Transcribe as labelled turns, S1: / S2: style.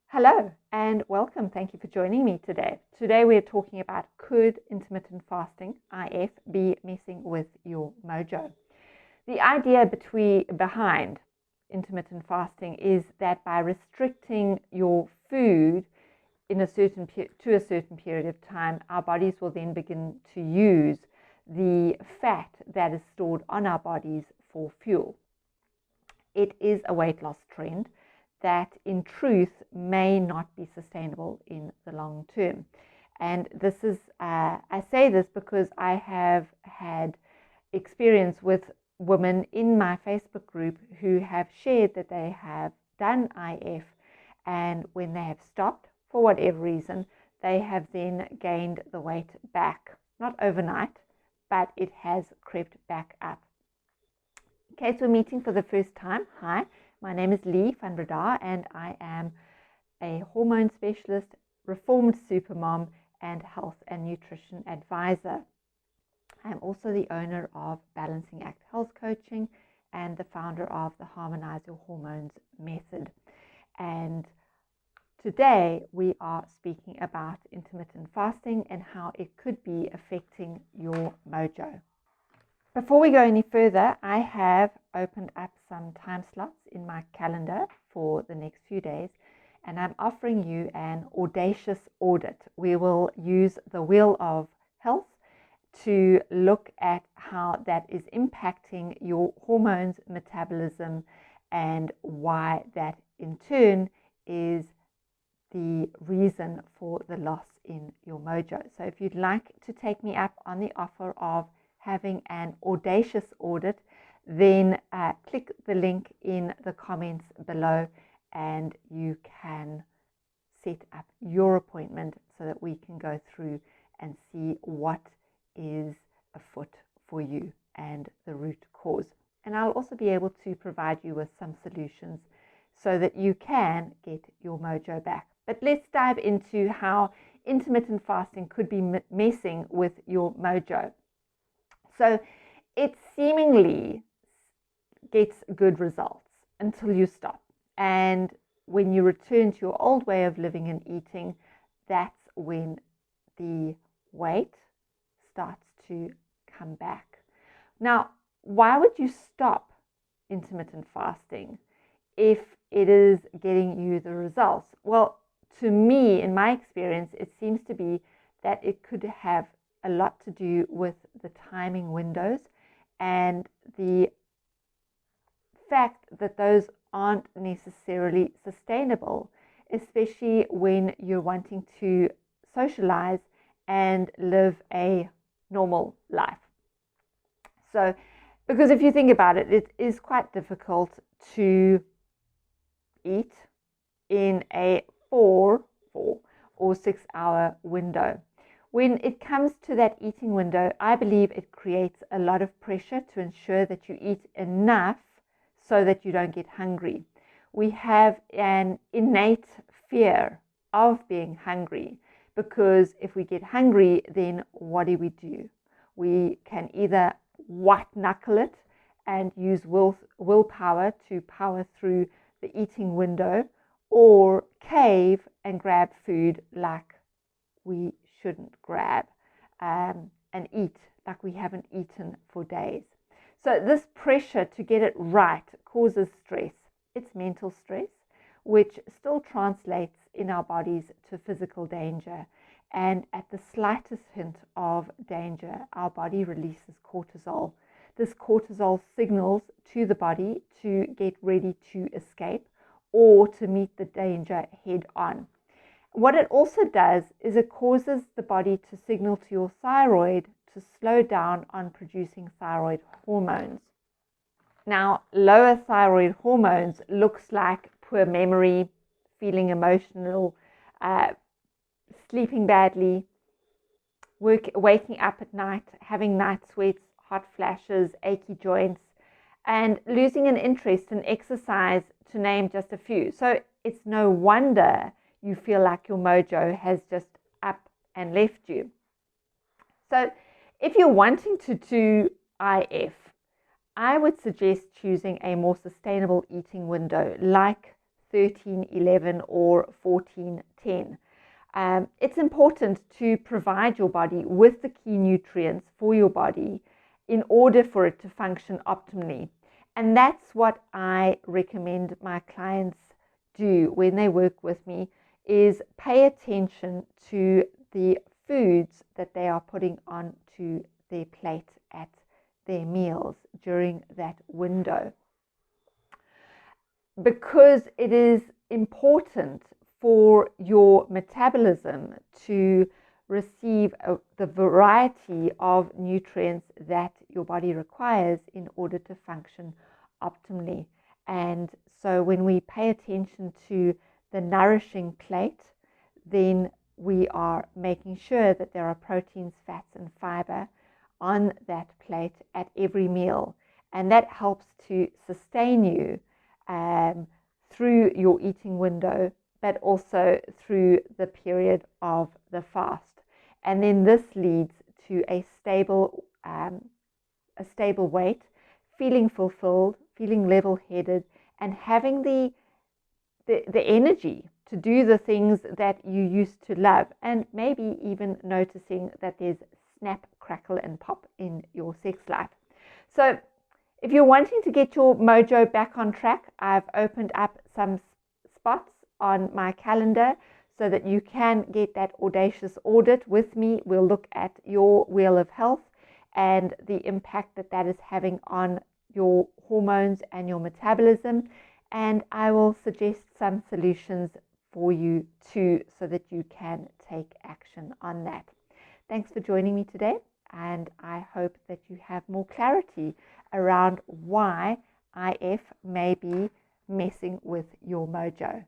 S1: Hello and welcome. Thank you for joining me today. Today we're talking about could intermittent fasting, IF, be messing with your mojo? The idea behind intermittent fasting is that by restricting your food to a certain period of time, our bodies will then begin to use the fat that is stored on our bodies for fuel. It is a weight loss trend that in truth may not be sustainable in the long term. And this is, I say this because I have had experience with women in my Facebook group who have shared that they have done IF, and when they have stopped for whatever reason, they have then gained the weight back. Not overnight, but it has crept back up. In case we're meeting for the first time, hi, my name is Lee van Breda and I am a hormone specialist, reformed supermom, and health and nutrition advisor. I'm also the owner of Balancing Act Health Coaching and the founder of the Harmonize Your Hormones method. And today we are speaking about intermittent fasting and how it could be affecting your mojo. Before we go any further, I have opened up some time slots in my calendar for the next few days, and I'm offering you an audacious audit. We will use the wheel of health to look at how that is impacting your hormones, metabolism, and why that in turn is the reason for the loss in your mojo. So if you'd like to take me up on the offer of having an audacious audit, then click the link in the comments below and you can set up your appointment so that we can go through and see what is afoot for you and the root cause. And I'll also be able to provide you with some solutions so that you can get your mojo back. But let's dive into how intermittent fasting could be messing with your mojo. So it seemingly gets good results until you stop. And when you return to your old way of living and eating, that's when the weight starts to come back. Now, why would you stop intermittent fasting if it is getting you the results? Well, to me, in my experience, it seems to be that it could have a lot to do with the timing windows and the fact that those aren't necessarily sustainable, especially when you're wanting to socialize and live a normal life. So, because if you think about it, it is quite difficult to eat in a 4 or 6 hour window. When it comes to that eating window, I believe it creates a lot of pressure to ensure that you eat enough so that you don't get hungry. We have an innate fear of being hungry because if we get hungry, then what do? We can either white knuckle it and use willpower to power through the eating window, or cave and grab food like we shouldn't grab and eat like we haven't eaten for days. So this pressure to get it right causes stress. It's mental stress, which still translates in our bodies to physical danger. And at the slightest hint of danger, our body releases cortisol. This cortisol signals to the body to get ready to escape or to meet the danger head on. What it also does is it causes the body to signal to your thyroid to slow down on producing thyroid hormones. Now, lower thyroid hormones looks like poor memory, feeling emotional, sleeping badly, waking up at night, having night sweats, hot flashes, achy joints, and losing an interest in exercise, to name just a few. So it's no wonder you feel like your mojo has just up and left you. So if you're wanting to do IF, I would suggest choosing a more sustainable eating window, like 13-11 or 14-10. It's important to provide your body with the key nutrients for your body in order for it to function optimally. And that's what I recommend my clients do when they work with me, is pay attention to the foods that they are putting onto their plate at their meals during that window. Because it is important for your metabolism to receive the variety of nutrients that your body requires in order to function optimally. And so when we pay attention to the nourishing plate, then we are making sure that there are proteins, fats, and fiber on that plate at every meal. And that helps to sustain you through your eating window, but also through the period of the fast. And then this leads to a stable weight, feeling fulfilled, feeling level-headed, and having the energy to do the things that you used to love, and maybe even noticing that there's snap, crackle, and pop in your sex life. So if you're wanting to get your mojo back on track, I've opened up some spots on my calendar so that you can get that audacious audit with me. We'll look at your wheel of health and the impact that that is having on your hormones and your metabolism. And I will suggest some solutions for you too, so that you can take action on that. Thanks for joining me today, and I hope that you have more clarity around why IF may be messing with your mojo.